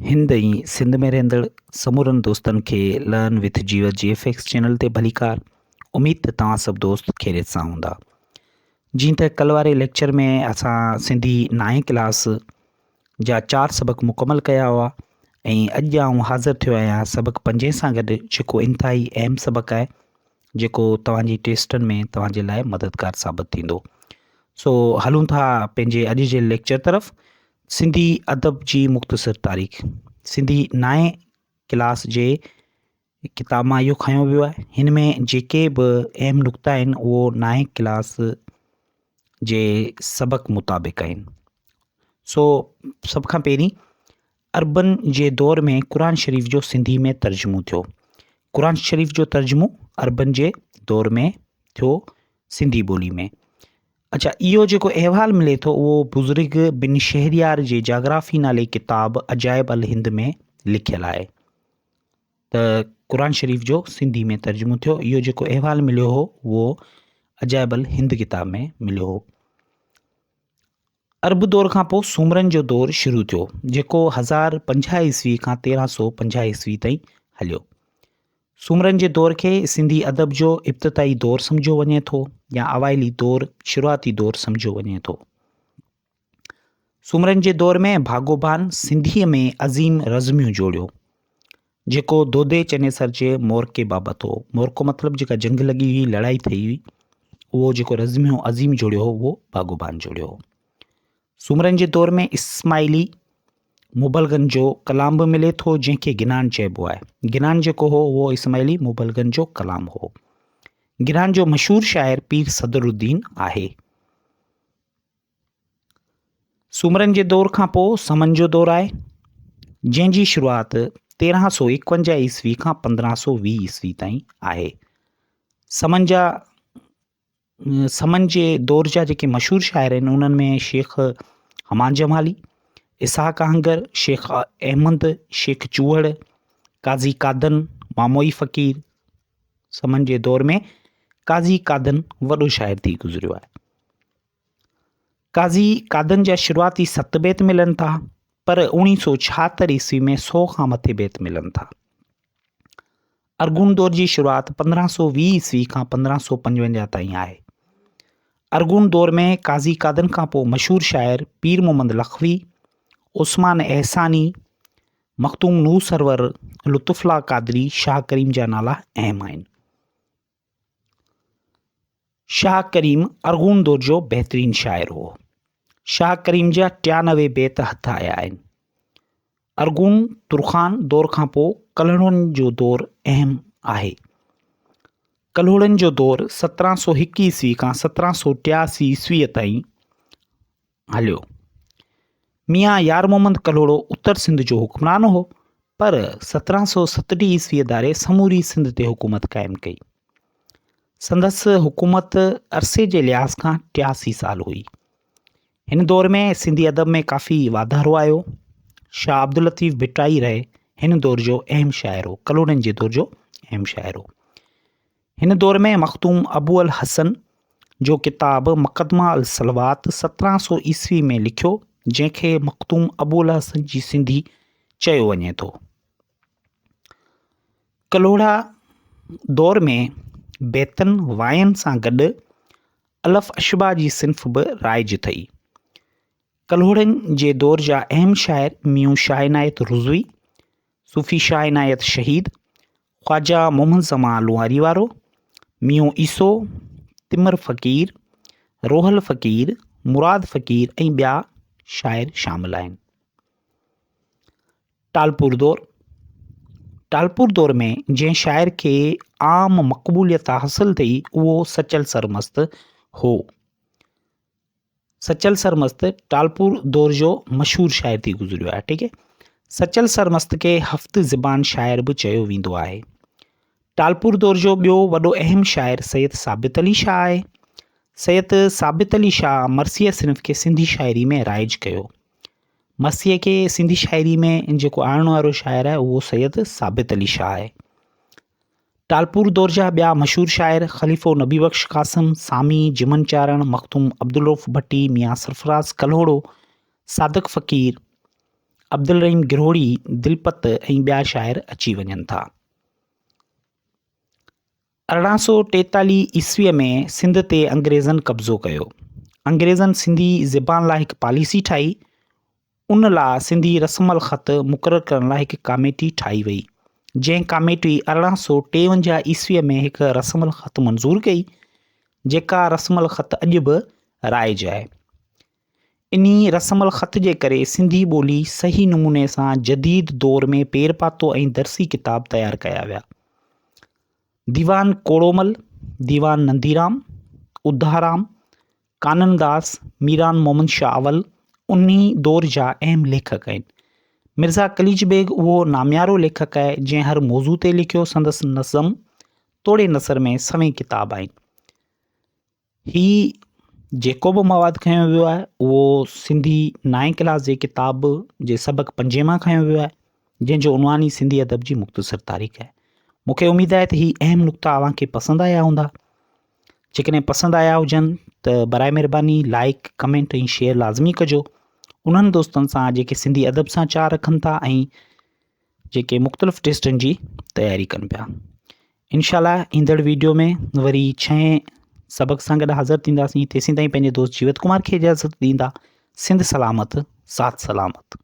हिंद ऐं सिंध में रहंदड़ समूरनि दोस्तनि खे लर्न विथ जीवत GFX चैनल ते भलीकार। उमेद त तव्हां सभु दोस्त ख़ैरियत सां हूंदा। जीअं त कल्ह वारे लेक्चर में असां सिंधी 9th क्लास जा 4 सबक मुकमल कया हुआ ऐं अॼु आउं हाज़िर थियो आहियां सबक 5 सां गॾु, जेको इंतिहाई अहम सबक आहे, जेको तव्हांजी टेस्टनि में तव्हांजे लाइ मददगार साबित थींदो। सो हलूं था पंहिंजे अॼु जे लेक्चर तरफ़। सिंधी अदब जी मुख़्तसर तारीख़ सिंधी 9 क्लास जे किताब मां इहो खयो वियो आहे। हिन में जेके बि अहम नुक़्ता आहिनि उहो 9 क्लास जे सबक मुताबिक़ आहिनि। सो सभ खां पहिरीं अरबन जे दौर में क़ुरान शरीफ़ जो सिंधी में तर्जुमो थियो। क़ुरान शरीफ़ जो तर्जुमो अरबन जे दौर में थियो सिंधी ॿोली में। अच्छा, इहो जेको अहवाल मिले थो उहो बुज़ुर्ग बिन शहरियार जे जाग्राफ़ी नाले किताब अजाइब अल हिंद में लिखियलु आहे। त क़ुरान शरीफ़ जो सिंधी में तर्जुमो थियो। इहो जेको अहवाल मिलियो हो उहो अजाइब अल हिंद किताब में मिलियो हो। अरब दौर खां पोइ सूमरनि जो दौर शुरू थियो, जेको 1050 ईस्वी खां 1350 ईस्वी ताईं हलियो। सूमरनि जे दौर खे सिंधी अदब जो इब्तिदाई दौर सम्झो वञे थो या अवाइली दौर, शुरूआती दौर सम्झो वञे थो। सूमरनि जे दौर में भागोबान सिंधीअ में अज़ीम रज़मियूं जोड़ियो, जेको दोदे चनेसर जे मोरके बाबति हो। मोरको मतिलबु जेका जंग लॻी हुई, लड़ाई थी हुई, उहो जेको रज़मियूं अज़ीम जोड़ियो हो उहो भागोबान जोड़ियो हो। सूमरनि जे दौर में इस्माइली मुबलगन जो कलाम बि मिले थो, जंहिंखे गिनान चइबो आहे। गिनान जेको हो उहो इस्माइली मुबलगन जो कलाम हो। गिनान जो मशहूर शाइर पीर सदरुद्दीन आहे। सूमरनि जे दौर खां पोइ समन जो दौर आहे, जंहिंजी शुरूआति 1351 ईस्वी खां 1520 ईस्वी ताईं आहे। समन जे दौर जा जेके मशहूर शाइर आहिनि उन्हनि में शेख हमान जमाली, इसहाक आहंगर, शेख अहमद, शेख चूहड़, काज़ी कादन, मामोई फ़कीर। समन जे दौर में काज़ी कादन वॾो शाइर थी गुज़रियो आहे। काज़ी कादन जा शुरूआती 7 बैत मिलनि था, पर 1976 ईस्वी में 100 खां मथे बैत मिलनि था। अरगुन दौर जी शुरूआति 1520 ईस्वी खां 1555 ताईं आहे। अरगुन दौर में काज़ी कादन खां पोइ मशहूर शाइर पीर मोहम्मद लखवी, उस्मान एहसानी, मखतूम नूर सरवर, लुत्फ़ुल्लाह क़ादरी, शाह करीम जा नाला अहम आहिनि। शाह करीम अरगुन दौर जो बहितरीन शाइर हो। शाह करीम जा 93 बैत हथ आया आहिनि। अरगुन तुरखान दौर खां पोइ कल्हड़नि जो दौर अहम आहे। कल्हड़नि जो दौर 1701 ईस्वी खां 1783 ईस्वीअ ताईं हलियो। मियाँ यार मोहम्मद कल्हड़ो उत्तर सिंध जो हुक्मरान हो, पर 1737 ईस्वीअ दारे समूरी सिंध ते हुकूमत क़ाइमु कई। संदसि हुकूमत अरसे जे लिहाज़ खां 83 साल हुई। हिन दौर में सिंधी अदब में काफ़ी वाधारो आयो। शाह अब्दुल लतीफ़ भिटाई रहे हिन दौर जो अहम शाइर हो, कल्हड़नि जे दौर जो अहम शाइर हो। हिन दौर में मखतूम अबू अल हसन जो किताब मुक़दमा अल सलवात 1700 ईस्वी में लिखियो, जंहिंखे मखतूम अबू अल हसन जी सिंधी चयो वञे थो। कल्होड़ा दौर में बैतनि वायनि सां गॾु अलफ़ अशबा जी सिन्फ़ बि राइज थई। कल्होड़नि जे दौर जा अहम शाइर मियूं शाह इनायत रुज़वी, सूफ़ी शाह इनायत शहीद, ख्वाजा मोहम्मद ज़मा लुहारी वारो, मियूं ईसो, तिमर फ़कीर, रोहल फ़कीर, मुराद फ़कीर ऐं ॿिया शाइर शामिल आहिनि। टालपुर दौर में जंहिं शाइर खे आम मक़बूलियत हासिल थी उहो सचल सरमस्त हो। सचल सरमस्त टालपुर दौर जो मशहूर शाइर थी गुज़रियो आहे। ठीक है, सचल सरमस्त खे हफ़्त ज़बान शाइर बि चयो वेंदो आहे। टालपुर दौर जो ॿियो वॾो अहम शाइर सैयद साबित अली शाह आहे। सैयद साबित अली शाह मरसिया सिन्फ़ खे सिंधी शाइरी में राइज कयो। मरसिया खे सिंधी शाइरी में जेको आणण वारो शाइर आहे उहो सैयद साबित अली शाह आहे। टालपुर दौर जा ॿिया मशहूर शाइर ख़लीफ़ो नबी बख्श कासिम, सामी जिमन चारण, मखतूम अब्दुल रऊफ़ भट्टी, मियाँ सरफराज़ कल्होड़ो, सादिक फ़कीर, अब्दुल रहीम गिरोड़ी, दिलपत ऐं ॿिया शाइर अची वञनि था। 1843 ईस्वीअ में सिंध ते अंग्रेज़नि कब्ज़ो कयो। अंग्रेज़नि सिंधी ज़बान लाइ हिकु पॉलिसी ठाही। उन लाइ सिंधी रस्मल ख़त मुक़ररु करण लाइ हिकु कमेटी ठाही वई, जंहिं कमेटी 1853 ईस्वीअ में हिकु रस्मल ख़त मंज़ूरु कई, जेका रस्मल ख़त अॼु बि राइज आहे। इन्ही रस्मल ख़त जे करे सिंधी ॿोली सही नमूने सां जदीद दौर में पेर पातो ऐं दर्सी किताब तयारु कया विया। दीवान कोड़ोमल, दीवान नंदीराम, उद्धाराम, काननदास, मीरान मोहम्मद शाह अवल उन्ही दौर जा अहम लेखक आहिनि। मिर्ज़ा कलीज बेग उहो नामियारो लेखक आहे जंहिं हर मौज़ू ते लिखियो। संदसि नज़म तोड़े नसर में सवें किताब आहिनि। ही जेको बि मवादु खयो वियो आहे उहो सिंधी 9 क्लास जे किताब जे सबक़ 5 मां खयो वियो आहे, जंहिंजो उनवान ई सिंधी अदब जी मुख़्तसर तारीख़ आहे। मूंखे उमेदु आहे त ही अहम नुक़्ता अव्हांखे पसंदि आया हूंदा। जेकॾहिं पसंदि आया हुजनि त बराए महिरबानी लाइक, कमेंट ऐं शेयर लाज़मी कजो उन्हनि दोस्तनि सां जेके सिंधी अदब सां चाह रखनि था ऐं जेके मुख़्तलिफ़ टेस्टनि जी तयारी कनि पिया। इंशाल्लाह ईंदड़ वीडियो में वरी 6 सबक़ सां गॾु हाज़िर थींदासीं। तेसीं ताईं पंहिंजे दोस्त जीवत कुमार खे इजाज़त ॾींदा। सिंध सलामत, साथ सलामत।